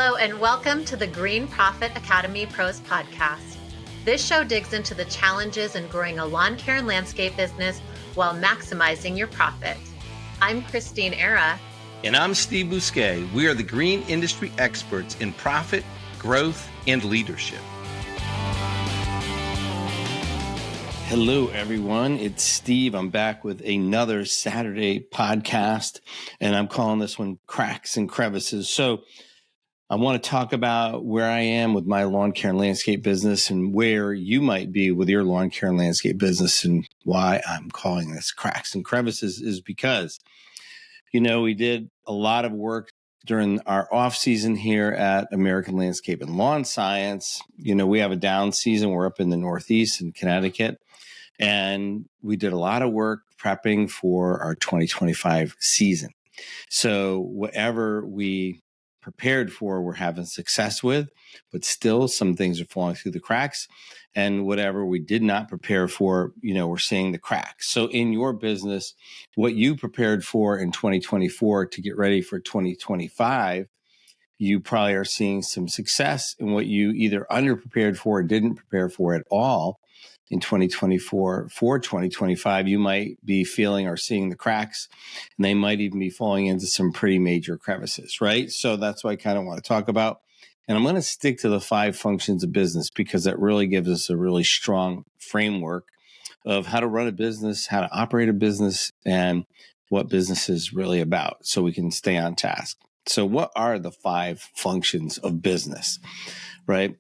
Hello and welcome to the Green Profit Academy Pros podcast. This show digs into the challenges in growing a lawn care and landscape business while maximizing your profit. I'm Christine Era. And I'm Steve Bousquet. We are the green industry experts in profit, growth, and leadership. Hello, everyone. It's Steve. I'm back with another Saturday podcast, and I'm calling this one Cracks and Crevices. So I want to talk about where I am with my lawn care and landscape business and where you might be with your lawn care and landscape business. And why I'm calling this Cracks and Crevices is because, we did a lot of work during our off season here at American Landscape and Lawn Science. We have a down season. We're up in the Northeast in Connecticut, and we did a lot of work prepping for our 2025 season. So whatever we prepared for, we're having success with, but still some things are falling through the cracks. And whatever we did not prepare for, we're seeing the cracks. So in your business, what you prepared for in 2024 to get ready for 2025, you probably are seeing some success in what you either underprepared for or didn't prepare for at all. In 2024 for 2025, you might be feeling or seeing the cracks, and they might even be falling into some pretty major crevices, right? So that's what I kind of want to talk about. And I'm going to stick to the 5 functions of business because that really gives us a really strong framework of how to run a business, how to operate a business, and what business is really about so we can stay on task. So what are the 5 functions of business, right?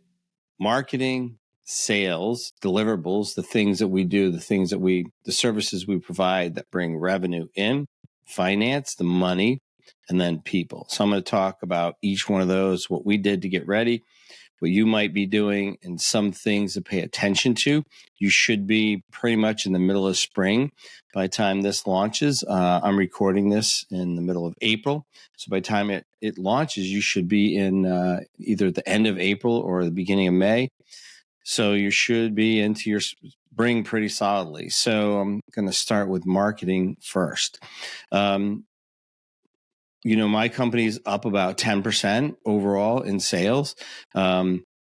Marketing, sales, deliverables, the things that we do, the services we provide that bring revenue in, finance, the money, and then people. So I'm going to talk about each one of those, what we did to get ready, what you might be doing, and some things to pay attention to. You should be pretty much in the middle of spring by the time this launches. I'm recording this in the middle of April. So by the time it launches, you should be in either the end of April or the beginning of May. So you should be into your spring pretty solidly. So I'm going to start with marketing first. My company's up about 10% overall in sales.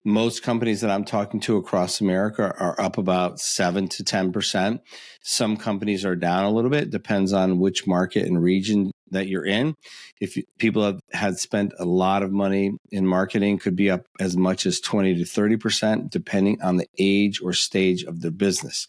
Most companies that I'm talking to across America are up about 7 to 10%. Some companies are down a little bit, depends on which market and region that you're in. If people had spent a lot of money in marketing, could be up as much as 20 to 30%, depending on the age or stage of the business.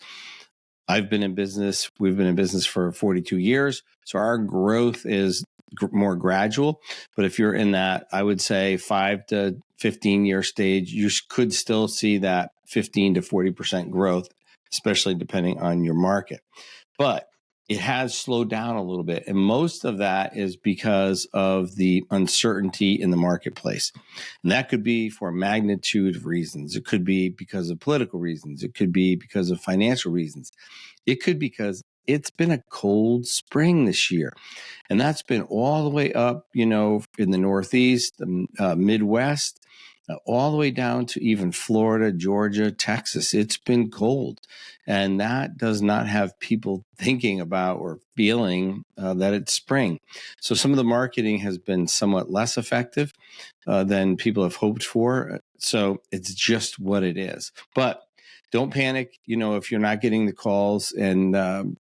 We've been in business for 42 years. So our growth is more gradual. But if you're in that, I would say 5 to 15 year stage, you could still see that 15 to 40% growth, especially depending on your market. But it has slowed down a little bit. And most of that is because of the uncertainty in the marketplace. And that could be for a magnitude of reasons. It could be because of political reasons. It could be because of financial reasons. It could be because it's been a cold spring this year. And that's been all the way up, in the Northeast, the Midwest, all the way down to even Florida, Georgia, Texas. It's been cold. And that does not have people thinking about or feeling that it's spring. So some of the marketing has been somewhat less effective than people have hoped for. So it's just what it is. But don't panic, if you're not getting the calls and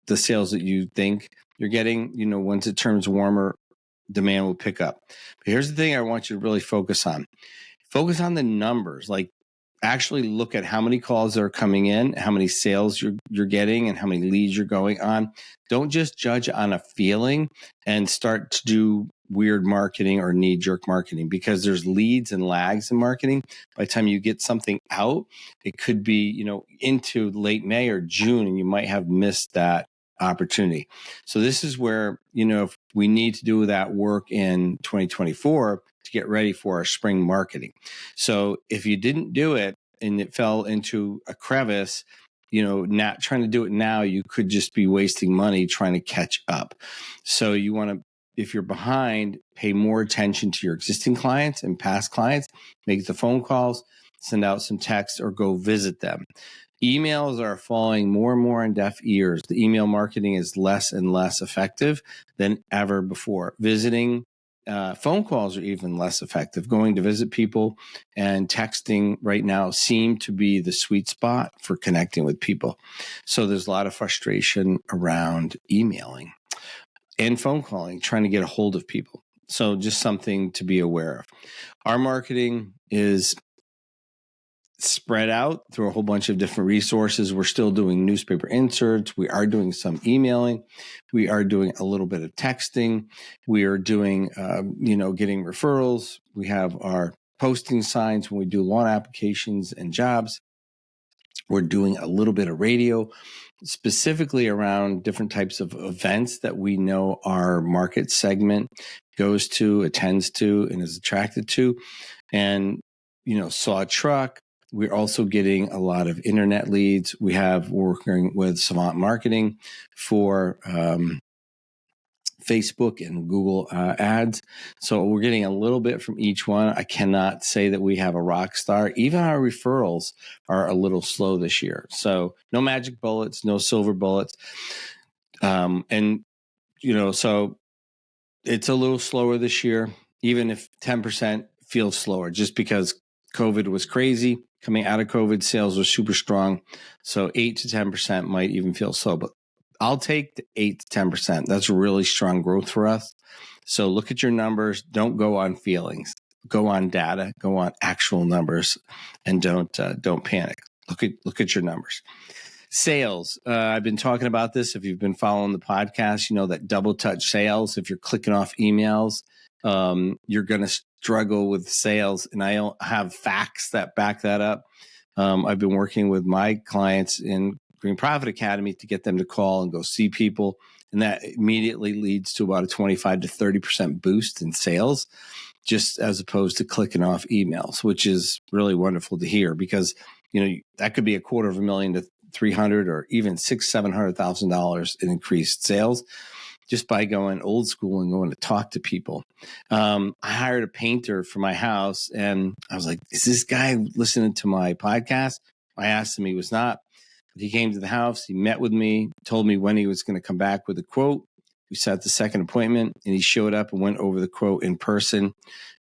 the sales that you think you're getting, once it turns warmer, demand will pick up. But here's the thing I want you to really focus on. Focus on the numbers, like actually look at how many calls are coming in, how many sales you're getting, and how many leads you're going on. Don't just judge on a feeling and start to do weird marketing or knee-jerk marketing, because there's leads and lags in marketing. By the time you get something out, it could be, into late May or June, and you might have missed that opportunity. So this is where, if we need to do that work in 2024 to get ready for our spring marketing. So if you didn't do it and it fell into a crevice, not trying to do it now, you could just be wasting money trying to catch up. So you want to, if you're behind, pay more attention to your existing clients and past clients, make the phone calls, send out some texts, or go visit them. Emails are falling more and more on deaf ears. The email marketing is less and less effective than ever before. Visiting phone calls are even less effective. Going to visit people and texting right now seem to be the sweet spot for connecting with people. So there's a lot of frustration around emailing and phone calling, trying to get a hold of people. So just something to be aware of. Our marketing is spread out through a whole bunch of different resources. We're still doing newspaper inserts. We are doing some emailing. We are doing a little bit of texting. We are doing, getting referrals. We have our posting signs when we do lawn applications and jobs. We're doing a little bit of radio, specifically around different types of events that we know our market segment goes to, attends to, and is attracted to. And, saw a truck. We're also getting a lot of internet leads. We're working with Savant Marketing for Facebook and Google ads. So we're getting a little bit from each one. I cannot say that we have a rock star. Even our referrals are a little slow this year. So no magic bullets, no silver bullets. So it's a little slower this year, even if 10% feels slower, just because COVID was crazy. Coming out of COVID, sales were super strong. So 8 to 10% might even feel slow, but I'll take the 8 to 10%. That's really strong growth for us. So look at your numbers. Don't go on feelings. Go on data. Go on actual numbers, and don't panic. Look at your numbers. Sales. I've been talking about this. If you've been following the podcast, you know that double touch sales. If you're clicking off emails, you're going to struggle with sales. And I don't have facts that back that up. I've been working with my clients in Green Profit Academy to get them to call and go see people. And that immediately leads to about a 25 to 30% boost in sales, just as opposed to clicking off emails, which is really wonderful to hear, because, that could be $250,000 to 300 or even $600,000-$700,000 in increased sales just by going old school and going to talk to people. I hired a painter for my house, and I was like, is this guy listening to my podcast? I asked him, he was not. He came to the house, he met with me, told me when he was going to come back with a quote. We set the second appointment, and he showed up and went over the quote in person,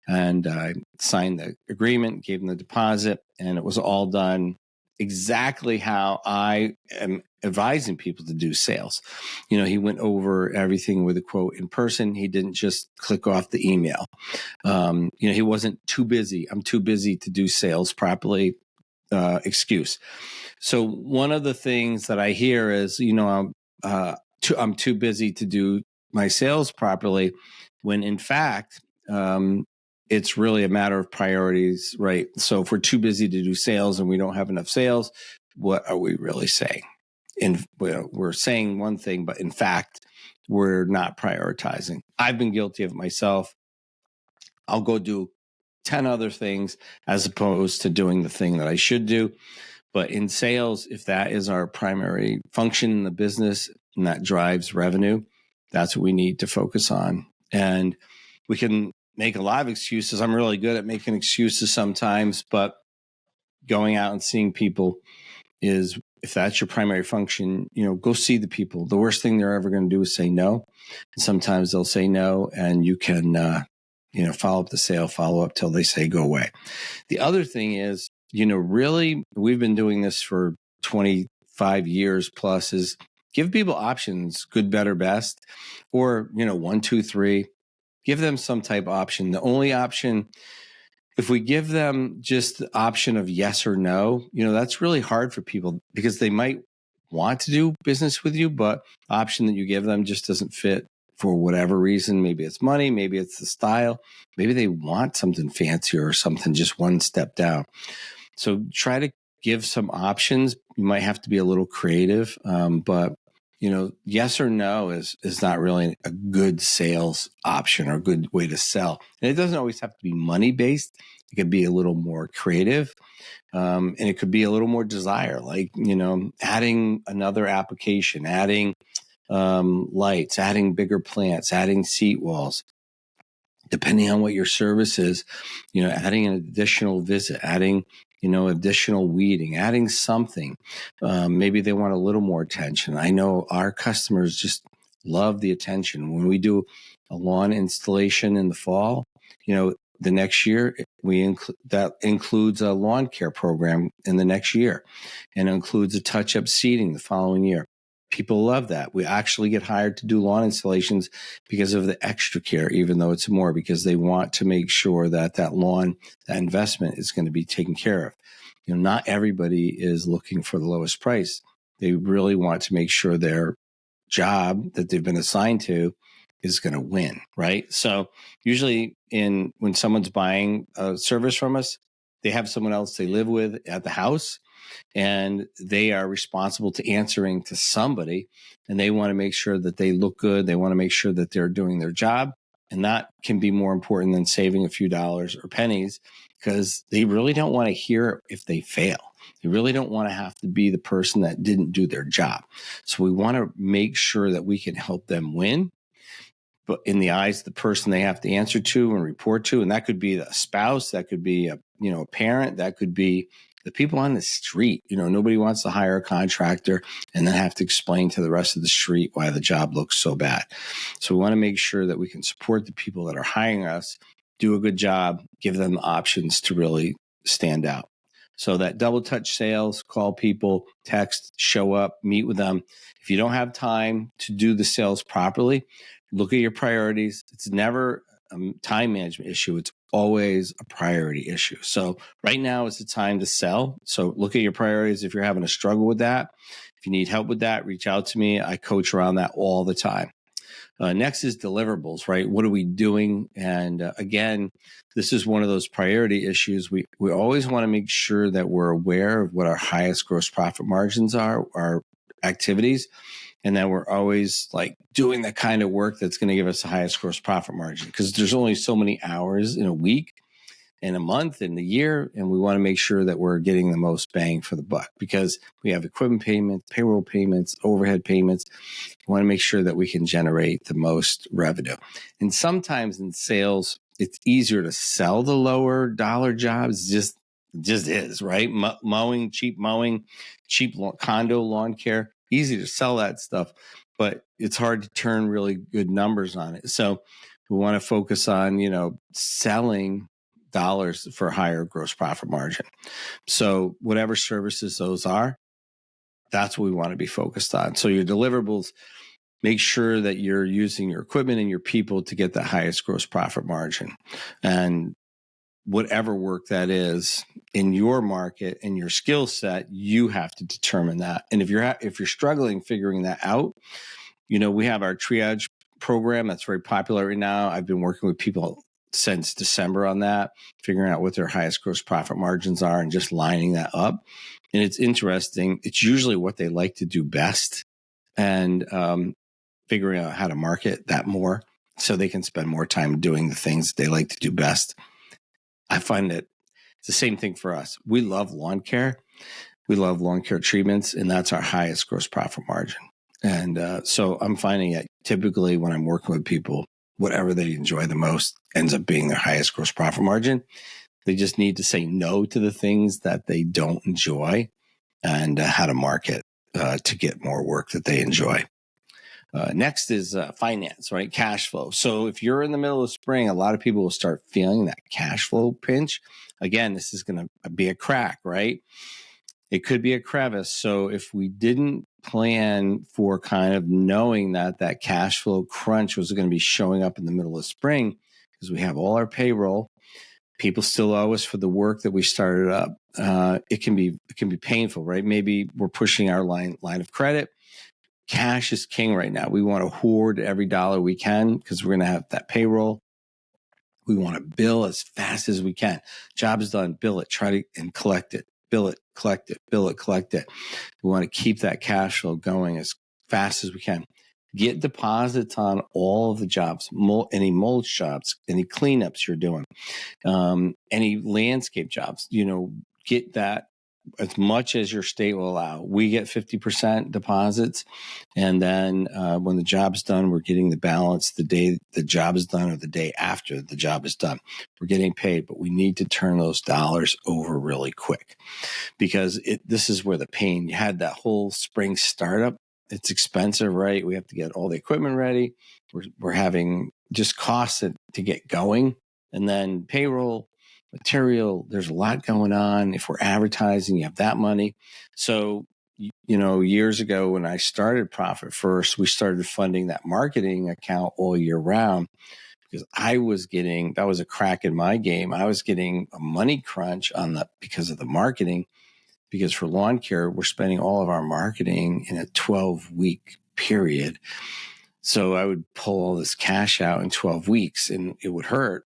and I signed the agreement, gave him the deposit, and it was all done exactly how I am advising people to do sales. He went over everything with a quote in person. He didn't just click off the email. He wasn't too busy. I'm too busy to do sales properly. Excuse. So one of the things that I hear is, I'm too busy to do my sales properly, when in fact, it's really a matter of priorities, right? So if we're too busy to do sales and we don't have enough sales, what are we really saying? And we're saying one thing, but in fact, we're not prioritizing. I've been guilty of it myself. I'll go do 10 other things as opposed to doing the thing that I should do. But in sales, if that is our primary function in the business and that drives revenue, that's what we need to focus on. And we can make a lot of excuses. I'm really good at making excuses sometimes, but going out and seeing people is, if that's your primary function, go see the people. The worst thing they're ever going to do is say no. And sometimes they'll say no, and you can, follow up the sale, follow up till they say go away. The other thing is, really, we've been doing this for 25 years plus, is give people options, good, better, best, or, 1, 2, 3. Give them some type of option. The only option, if we give them just the option of yes or no, that's really hard for people, because they might want to do business with you, but the option that you give them just doesn't fit for whatever reason. Maybe it's money, maybe it's the style, maybe they want something fancier or something just one step down. So try to give some options. You might have to be a little creative, but yes or no is not really a good sales option or a good way to sell. And it doesn't always have to be money based. It could be a little more creative, and it could be a little more desire, like, adding another application, adding lights, adding bigger plants, adding seat walls. Depending on what your service is, adding an additional visit, adding additional weeding, adding something. Maybe they want a little more attention. I know our customers just love the attention. When we do a lawn installation in the fall, the next year that includes a lawn care program in the next year, and includes a touch-up seeding the following year. People love that. We actually get hired to do lawn installations because of the extra care, even though it's more, because they want to make sure that lawn, that investment is going to be taken care of. Not everybody is looking for the lowest price. They really want to make sure their job that they've been assigned to is going to win, right? So usually when someone's buying a service from us, they have someone else they live with at the house, and they are responsible to answering to somebody, and they want to make sure that they look good. They want to make sure that they're doing their job. And that can be more important than saving a few dollars or pennies, because they really don't want to hear if they fail. They really don't want to have to be the person that didn't do their job. So we want to make sure that we can help them win, but in the eyes of the person they have to answer to and report to. And that could be a spouse, that could be a parent, that could be the people on the street. Nobody wants to hire a contractor and then have to explain to the rest of the street why the job looks so bad. So we want to make sure that we can support the people that are hiring us, do a good job, give them options to really stand out. So that double touch sales, call people, text, show up, meet with them. If you don't have time to do the sales properly, look at your priorities. It's never a time management issue. It's always a priority issue. So right now is the time to sell. So look at your priorities. If you're having a struggle with that, if you need help with that, reach out to me. I coach around that all the time. Next is deliverables, right? What are we doing? And again, this is one of those priority issues. We always want to make sure that we're aware of what our highest gross profit margins are, our activities, and that we're always doing the kind of work that's going to give us the highest gross profit margin, because there's only so many hours in a week, in a month, in the year, and we want to make sure that we're getting the most bang for the buck, because we have equipment payments, payroll payments, overhead payments. We want to make sure that we can generate the most revenue. And sometimes in sales, it's easier to sell the lower dollar jobs. Just is, right? Cheap condo lawn care, easy to sell that stuff, but it's hard to turn really good numbers on it. So we want to focus on, selling dollars for higher gross profit margin. So whatever services those are, that's what we want to be focused on. So your deliverables, make sure that you're using your equipment and your people to get the highest gross profit margin. And whatever work that is in your market and your skill set, you have to determine that. And if you're struggling figuring that out, we have our triage program that's very popular right now. I've been working with people since December on that, figuring out what their highest gross profit margins are and just lining that up. And it's interesting. It's usually what they like to do best, and figuring out how to market that more so they can spend more time doing the things they like to do best. I find that it's the same thing for us. We love lawn care. We love lawn care treatments, and that's our highest gross profit margin. And so I'm finding that typically when I'm working with people, whatever they enjoy the most ends up being their highest gross profit margin. They just need to say no to the things that they don't enjoy, and how to market to get more work that they enjoy. Next is finance, right? Cash flow. So if you're in the middle of spring, a lot of people will start feeling that cash flow pinch. Again, this is going to be a crack, right? It could be a crevice. So if we didn't plan for kind of knowing that cash flow crunch was going to be showing up in the middle of spring, because we have all our payroll, people still owe us for the work that we started up. It can be painful, right? Maybe we're pushing our line of credit. Cash is king right now. We want to hoard every dollar we can because we're going to have that payroll. We want to bill as fast as we can. Job is done, bill it, and collect it. Bill it, collect it, bill it, collect it. We want to keep that cash flow going as fast as we can. Get deposits on all of the jobs, any mulch jobs, any cleanups you're doing, any landscape jobs, get that as much as your state will allow. We get 50% deposits. And then when the job's done, we're getting the balance the day the job is done or the day after the job is done. We're getting paid, but we need to turn those dollars over really quick, because this is where the pain. You had that whole spring startup, It's expensive, right? We have to get all the equipment ready. We're having just costs to get going. And then payroll, material, there's a lot going on. If we're advertising, you have that money. So, years ago when I started Profit First, we started funding that marketing account all year round because that was a crack in my game. I was getting a money crunch because of the marketing, because for lawn care, we're spending all of our marketing in a 12-week period. So I would pull all this cash out in 12 weeks and it would hurt,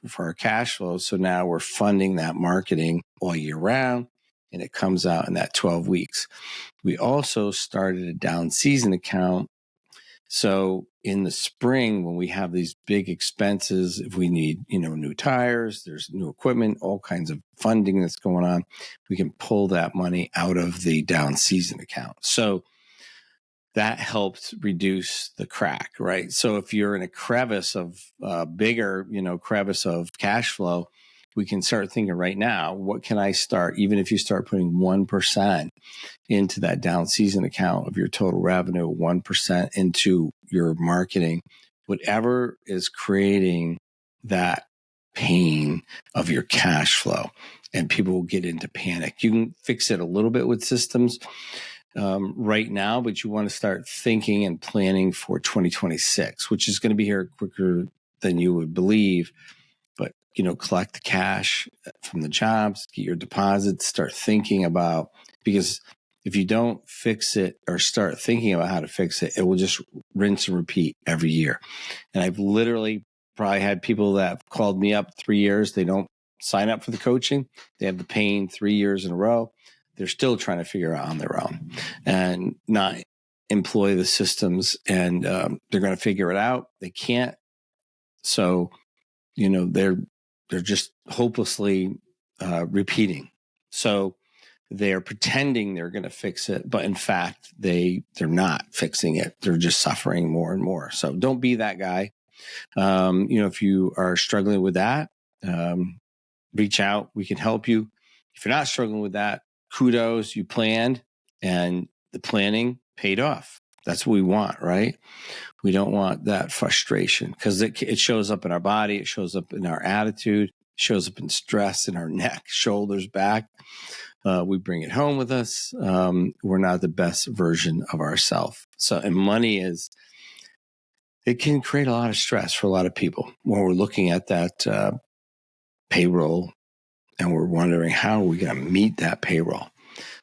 for our cash flow. So now we're funding that marketing all year round and it comes out in that 12 weeks. We also started a down season account. So in the spring, when we have these big expenses, if we need, new tires, there's new equipment, all kinds of funding that's going on, we can pull that money out of the down season account. So that helped reduce the crack, right? So if you're in a crevice of bigger, crevice of cash flow, we can start thinking right now, what can I start? Even if you start putting 1% into that down season account of your total revenue, 1% into your marketing, whatever is creating that pain of your cash flow, and people will get into panic. You can fix it a little bit with systems right now, but you want to start thinking and planning for 2026, which is going to be here quicker than you would believe. But, collect the cash from the jobs, get your deposits, start thinking about, because if you don't fix it or start thinking about how to fix it, it will just rinse and repeat every year. And I've literally probably had people that have called me up 3 years. They don't sign up for the coaching. They have the pain 3 years in a row. They're still trying to figure out on their own and not employ the systems, and they're going to figure it out. They can't. So, they're just hopelessly repeating. So they're pretending they're going to fix it, but in fact, they're not fixing it. They're just suffering more and more. So don't be that guy. If you are struggling with that, reach out. We can help you. If you're not struggling with that, kudos, you planned and the planning paid off. That's what we want, right? We don't want that frustration because it shows up in our body. It shows up in our attitude. It shows up in stress in our neck, shoulders, back. We bring it home with us. We're not the best version of ourselves. And money it can create a lot of stress for a lot of people when we're looking at that payroll and we're wondering how are we going to meet that payroll.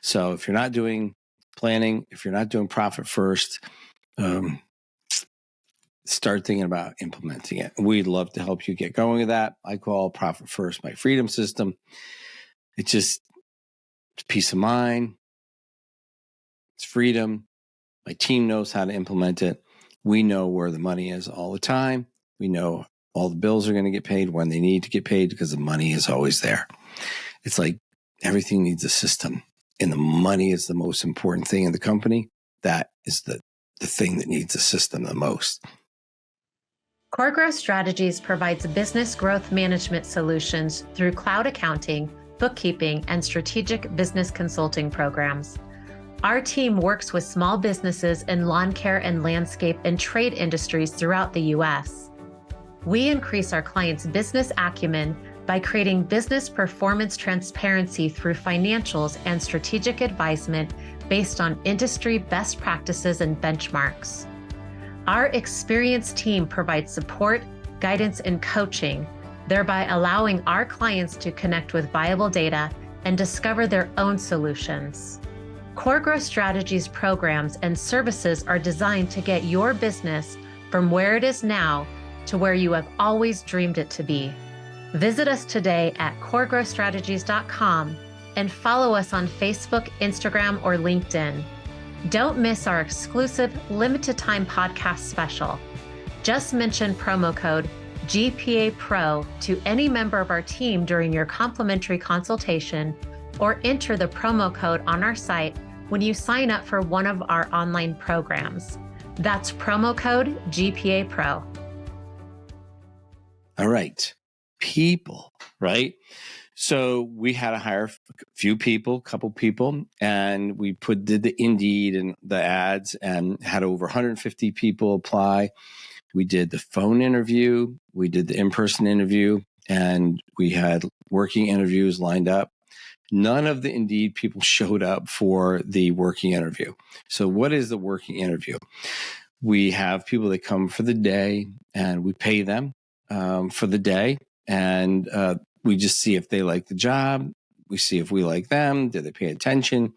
So if you're not doing planning, if you're not doing Profit First, start thinking about implementing it. We'd love to help you get going with that. I call Profit First my freedom system. It's just peace of mind. It's freedom. My team knows how to implement it. We know where the money is all the time. We know all the bills are going to get paid when they need to get paid because the money is always there. It's like everything needs a system, and the money is the most important thing in the company. That is the thing that needs a system the most. Core Growth Strategies provides business growth management solutions through cloud accounting, bookkeeping, and strategic business consulting programs. Our team works with small businesses in lawn care and landscape and trade industries throughout the U.S. We increase our clients' business acumen by creating business performance transparency through financials and strategic advisement based on industry best practices and benchmarks. Our experienced team provides support, guidance, and coaching, thereby allowing our clients to connect with viable data and discover their own solutions. Core Growth Strategies programs and services are designed to get your business from where it is now to where you have always dreamed it to be. Visit us today at coregrowthstrategies.com and follow us on Facebook, Instagram, or LinkedIn. Don't miss our exclusive limited time podcast special. Just mention promo code GPA Pro to any member of our team during your complimentary consultation, or enter the promo code on our site when you sign up for one of our online programs. That's promo code GPA Pro. All right. people, right? So we had to hire a couple people, and we did the Indeed and the ads and had over 150 people apply. We did the phone interview, we did the in-person interview, and we had working interviews lined up. None of the Indeed people showed up for the working interview. So what is the working interview? We have people that come for the day, and we pay them for the day, and we just see if they like the job. We see if we like them. Do they pay attention?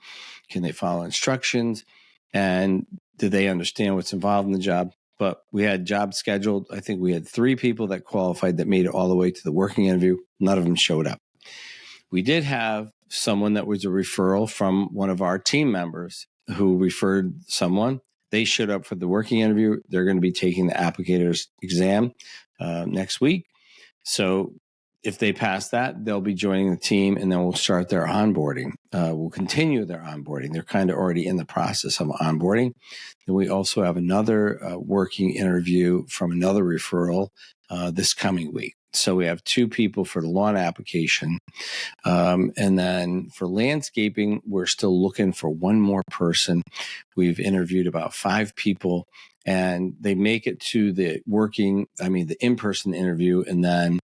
Can they follow instructions? And do they understand what's involved in the job? But we had jobs scheduled. I think we had 3 people that qualified that made it all the way to the working interview. None of them showed up. We did have someone that was a referral from one of our team members who referred someone. They showed up for the working interview. They're going to be taking the applicator's exam next week. So if they pass that, they'll be joining the team, and then we'll start their onboarding. We'll continue their onboarding. They're kind of already in the process of onboarding. Then we also have another working interview from another referral this coming week. So we have 2 people for the lawn application. And then for landscaping, we're still looking for one more person. We've interviewed about 5 people, and they make it to the in-person interview. And then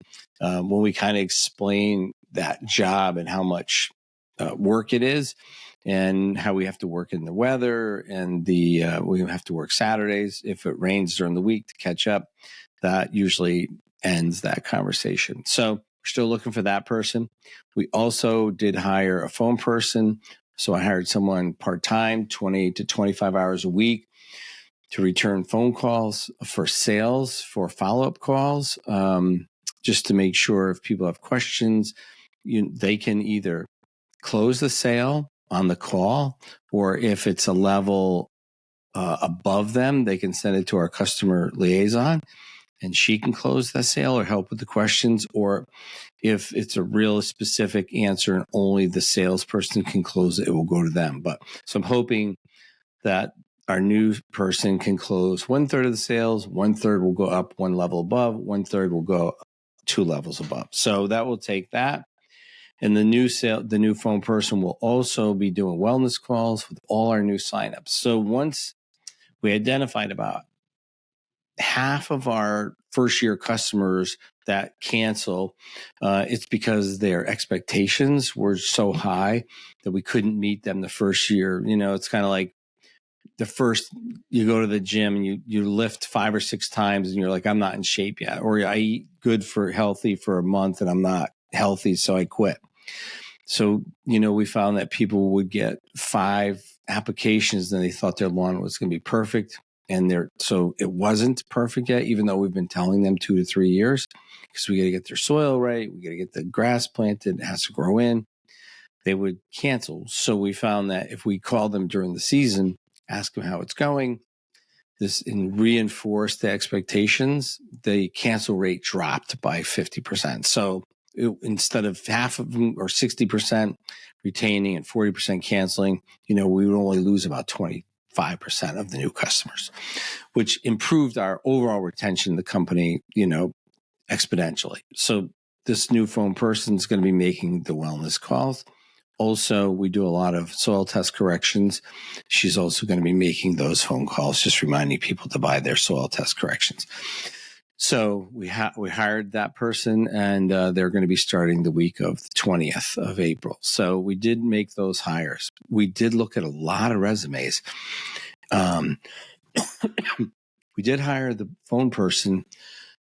when we kind of explain that job and how much work it is, and how we have to work in the weather, and we have to work Saturdays if it rains during the week to catch up, that usually ends that conversation. So we're still looking for that person. We also did hire a phone person. So I hired someone part-time, 20 to 25 hours a week, to return phone calls for sales, for follow-up calls, just to make sure if people have questions, they can either close the sale on the call, or if it's a level above them, they can send it to our customer liaison, and she can close the sale or help with the questions. Or if it's a real specific answer and only the salesperson can close it, it will go to them. So I'm hoping that our new person can close 1/3 of the sales, 1/3 will go up 1 level above, 1/3 will go 2 levels above. So that will take that. And the new phone person will also be doing wellness calls with all our new signups. So once we identified about half of our first year customers that cancel, it's because their expectations were so high that we couldn't meet them the first year. It's kind of like the first, you go to the gym and you lift 5 or 6 times and you're like, I'm not in shape yet. Or I eat healthy for a month and I'm not healthy, so I quit. So, we found that people would get 5 applications and they thought their lawn was going to be perfect. So it wasn't perfect yet, even though we've been telling them 2 to 3 years, because we got to get their soil right. We got to get the grass planted. It has to grow in. They would cancel. So we found that if we call them during the season, ask them how it's going, and reinforce the expectations, the cancel rate dropped by 50%. So instead of half of them or 60% retaining and 40% canceling, we would only lose about 25% of the new customers, which improved our overall retention of the company, exponentially. So this new phone person is going to be making the wellness calls. Also, we do a lot of soil test corrections. She's also going to be making those phone calls, just reminding people to buy their soil test corrections. So we hired that person, and they're going to be starting the week of the 20th of April. So we did make those hires. We did look at a lot of resumes. We did hire the phone person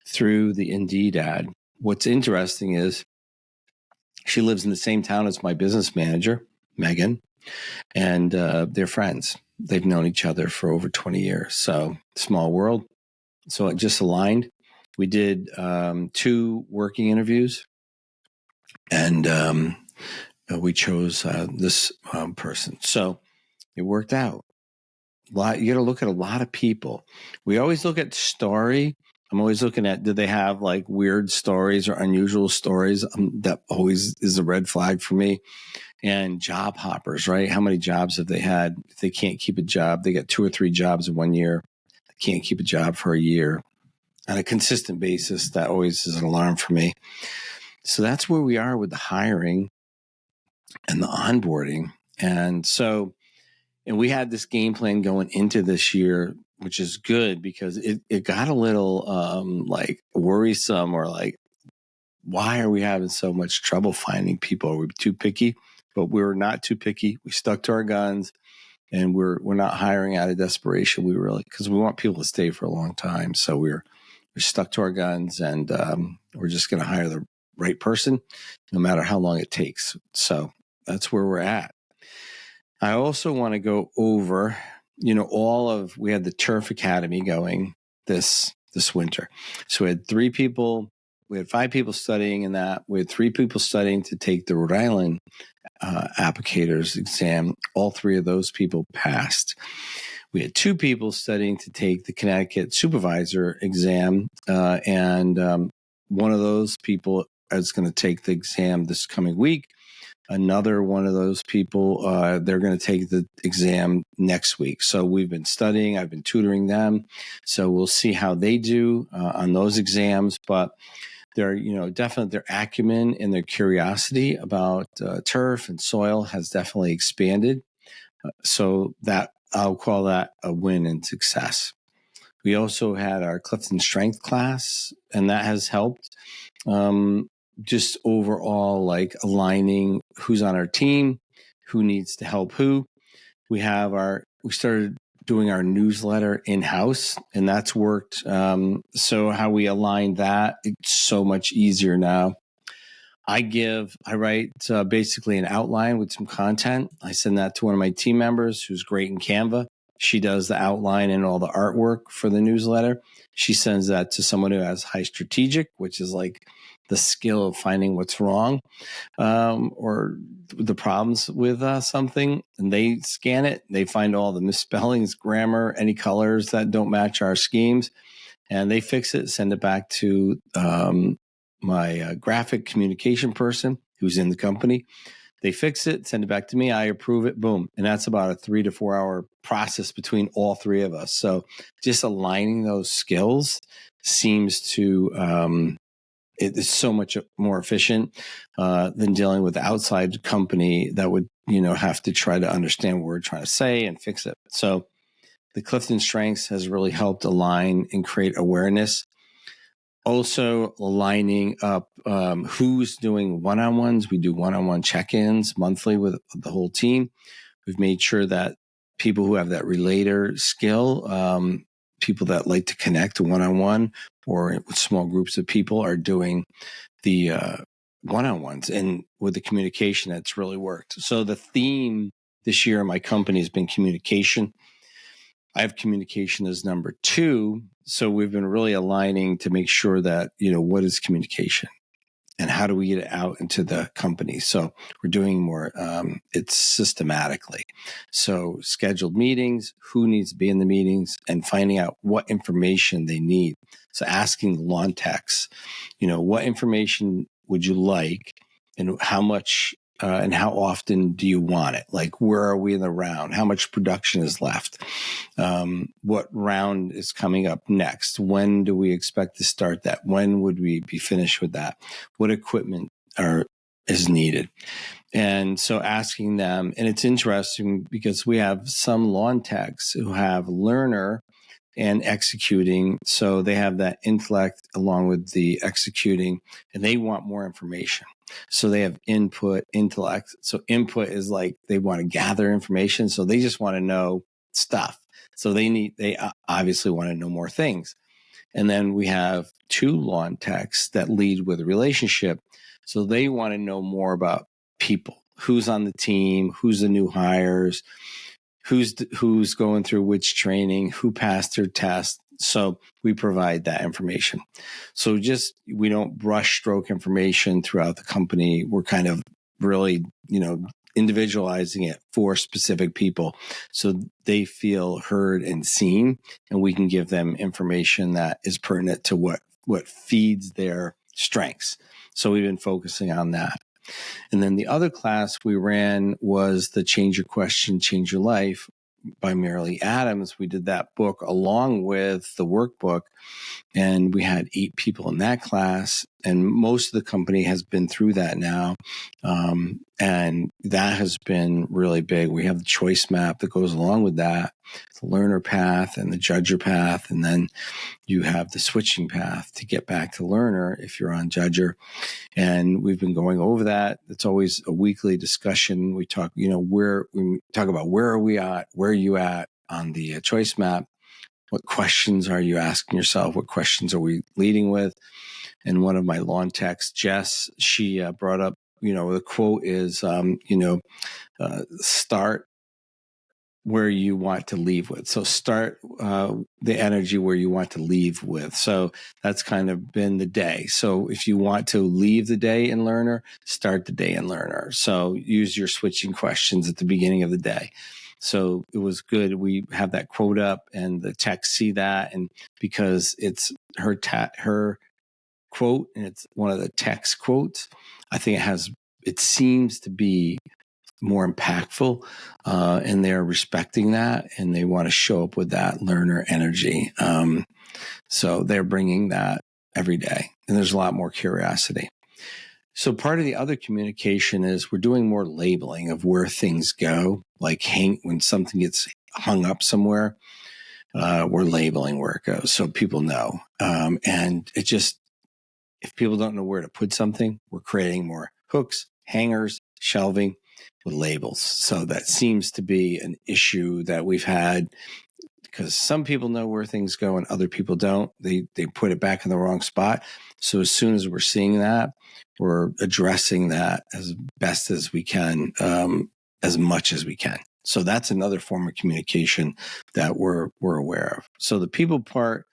through the Indeed ad. What's interesting is she lives in the same town as my business manager, Megan, and they're friends. They've known each other for over 20 years. So small world. So it just aligned. We did 2 working interviews, and we chose this person. So it worked out. You got to look at a lot of people. We always look at story. I'm always looking at, do they have like weird stories or unusual stories? That always is a red flag for me. And job hoppers, right? How many jobs have they had? If they can't keep a job, they get 2 or 3 jobs in 1 year. They can't keep a job for a year. on a consistent basis. That always is an alarm for me. So that's where we are with the hiring and the onboarding. And we had this game plan going into this year, which is good because it got a little like worrisome, or like, why are we having so much trouble finding people? Are we too picky? But we're not too picky. We stuck to our guns, and we're not hiring out of desperation. Because we want people to stay for a long time. So we're stuck to our guns, and we're just going to hire the right person, no matter how long it takes. So that's where we're at. I also want to go over, we had the Turf Academy going this winter. So we had 5 people studying in that. We had 3 people studying to take the Rhode Island applicators exam. All 3 of those people passed. We had 2 people studying to take the Connecticut supervisor exam, and one of those people is going to take the exam this coming week. Another one of those people, they're going to take the exam next week. So we've been studying. I've been tutoring them. So we'll see how they do on those exams. But they're, definitely their acumen and their curiosity about turf and soil has definitely expanded. So that I'll call that a win and success. We also had our CliftonStrengths class, and that has helped. Just overall, like aligning who's on our team, who needs to help who. We started doing our newsletter in-house, and that's worked. So how we align that, it's so much easier now. I write basically an outline with some content. I send that to one of my team members who's great in Canva. She does the outline and all the artwork for the newsletter. She sends that to someone who has high strategic, which is like the skill of finding what's wrong or the problems with something. And they scan it. They find all the misspellings, grammar, any colors that don't match our schemes. And they fix it, send it back to my graphic communication person who's in the company. They fix it, send it back to me. I approve it. Boom. And that's about a 3 to 4 hour process between all 3 of us. So just aligning those skills seems to, it is so much more efficient than dealing with the outside company that would, have to try to understand what we're trying to say and fix it. So the CliftonStrengths has really helped align and create awareness. Also lining up who's doing one-on-ones. We do one-on-one check-ins monthly with the whole team. We've made sure that people who have that relator skill, people that like to connect one-on-one or with small groups of people, are doing the one-on-ones. And with the communication, that's really worked. So the theme this year in my company has been communication. I have communication as number 2. So we've been really aligning to make sure that, what is communication and how do we get it out into the company? So we're doing more, it's systematically. So scheduled meetings, who needs to be in the meetings, and finding out what information they need. So asking the lawn techs, what information would you like and how much and how often do you want it? Like, where are we in the round? How much production is left? What round is coming up next? When do we expect to start that? When would we be finished with that? What equipment is needed? And so asking them, and it's interesting because we have some lawn techs who have learner and executing. So they have that intellect along with the executing, and they want more information. So they have input, intellect. So input is like they want to gather information. So they just want to know stuff. So they obviously want to know more things. And then we have 2 lawn techs that lead with a relationship. So they want to know more about people, who's on the team, who's the new hires, who's going through which training, who passed their test. So we provide that information. So we don't brush stroke information throughout the company. We're kind of really, individualizing it for specific people so they feel heard and seen, and we can give them information that is pertinent to what feeds their strengths. So we've been focusing on that. And then the other class we ran was the Change Your Question, Change Your Life, by Marilee Adams. We did that book along with the workbook, and we had 8 people in that class, and most of the company has been through that now. And that has been really big. We have the choice map that goes along with that, the learner path and the judger path. And then you have the switching path to get back to learner if you're on judger. And we've been going over that. It's always a weekly discussion. We talk, we talk about where are we at, where are you at on the choice map? What questions are you asking yourself? What questions are we leading with? And one of my lawn techs, Jess, she brought up, the quote is, start where you want to leave with. So start the energy where you want to leave with. So that's kind of been the day. So if you want to leave the day in learner, start the day in learner. So use your switching questions at the beginning of the day. So it was good. We have that quote up and the techs see that. And because it's her quote and it's one of the text quotes, I think it seems to be more impactful, and they're respecting that and they want to show up with that learner energy. So they're bringing that every day, and there's a lot more curiosity. So part of the other communication is we're doing more labeling of where things go, like when something gets hung up somewhere, we're labeling where it goes so people know. And it just, if people don't know where to put something, we're creating more hooks, hangers, shelving with labels. So that seems to be an issue that we've had because some people know where things go and other people don't. They put it back in the wrong spot. So as soon as we're seeing that, we're addressing that as best as we can, as much as we can. So that's another form of communication that we're aware of. So the people part,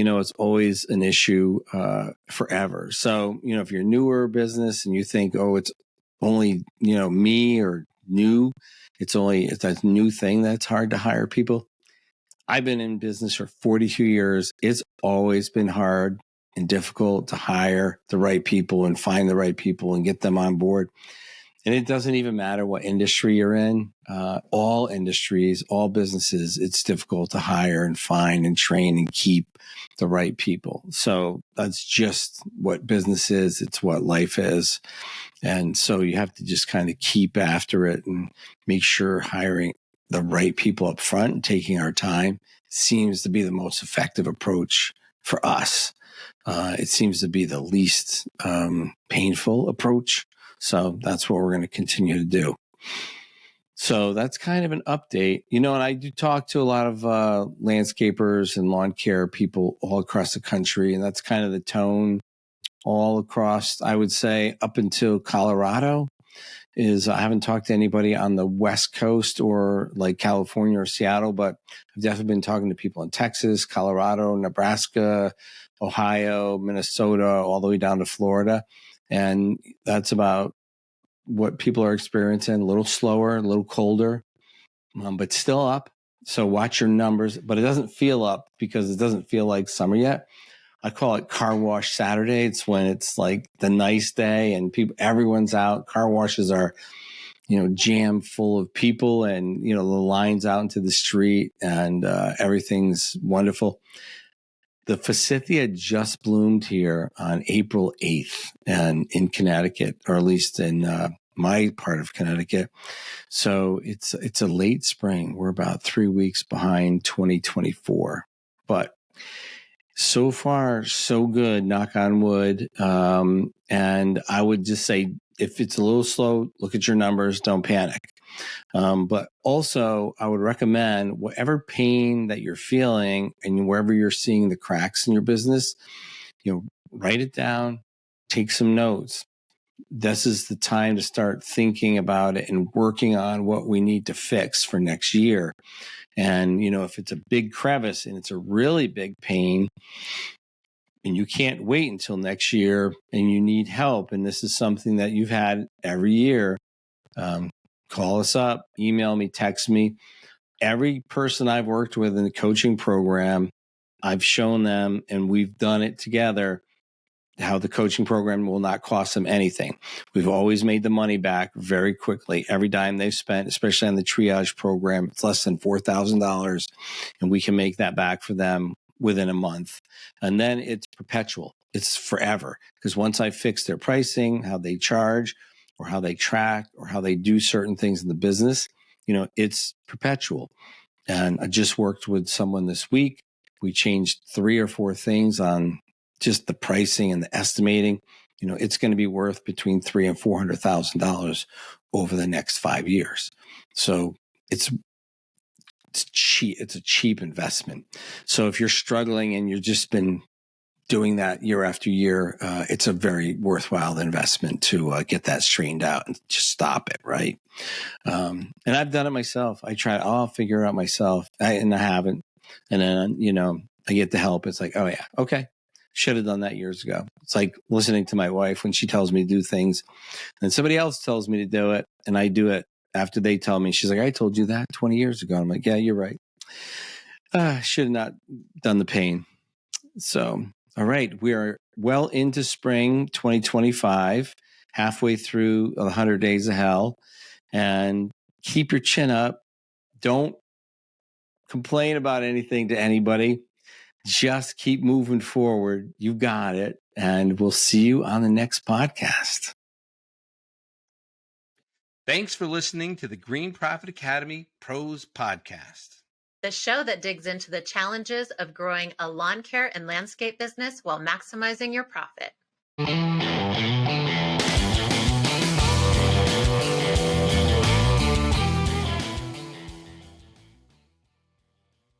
it's always an issue forever. So, if you're a newer business and you think, oh, it's only, me or new, it's that new thing that's hard to hire people. I've been in business for 42 years. It's always been hard and difficult to hire the right people and find the right people and get them on board. And it doesn't even matter what industry you're in. All industries, all businesses, it's difficult to hire and find and train and keep the right people. So that's just what business is. It's what life is. And so you have to just kind of keep after it and make sure hiring the right people up front and taking our time seems to be the most effective approach for us. It seems to be the least painful approach. So that's what we're going to continue to do. So that's kind of an update, and I do talk to a lot of landscapers and lawn care people all across the country. And that's kind of the tone all across, I would say, up until Colorado. I haven't talked to anybody on the West Coast or like California or Seattle, but I've definitely been talking to people in Texas, Colorado, Nebraska, Ohio, Minnesota, all the way down to Florida. And that's about what people are experiencing, a little slower, a little colder, but still up. So watch your numbers, but it doesn't feel up because it doesn't feel like summer yet. I call it car wash Saturday. It's when it's like the nice day and everyone's out. Car washes are, jam full of people and, the lines out into the street and everything's wonderful. The forsythia just bloomed here on April 8th and in Connecticut, or at least in my part of Connecticut. So it's a late spring. We're about 3 weeks behind 2024, but so far, so good, knock on wood. And I would just say, if it's a little slow, look at your numbers, don't panic. But also, I would recommend whatever pain that you're feeling and wherever you're seeing the cracks in your business, write it down, take some notes. This is the time to start thinking about it and working on what we need to fix for next year. And, if it's a big crevice and it's a really big pain and you can't wait until next year and you need help, and this is something that you've had every year, call us up, email me, text me. Every person I've worked with in the coaching program, I've shown them and we've done it together. how the coaching program will not cost them anything. We've always made the money back very quickly. Every dime they've spent, especially on the triage program, it's less than $4,000, and we can make that back for them within a month. And then it's perpetual. It's forever. Because once I fix their pricing, how they charge, or how they track, or how they do certain things in the business, it's perpetual. And I just worked with someone this week. We changed 3 or 4 things on just the pricing and the estimating. It's going to be worth between $300,000 and $400,000 over the next 5 years. So it's cheap. It's a cheap investment. So if you're struggling and you've just been doing that year after year, it's a very worthwhile investment to get that straightened out and just stop it, right? And I've done it myself. I'll figure it out myself. And I haven't. And then, I get the help. It's like, oh yeah, okay. Should have done that years ago. It's like listening to my wife when she tells me to do things and somebody else tells me to do it and I do it after they tell me. She's like, I told you that 20 years ago. I'm like, yeah, you're right. Should have not done the pain. So, all right. We are well into spring 2025, halfway through 100 days of hell, and keep your chin up. Don't complain about anything to anybody. Just keep moving forward. You got it. And we'll see you on the next podcast. Thanks for listening to the Green Profit Academy Pros Podcast, the show that digs into the challenges of growing a lawn care and landscape business while maximizing your profit.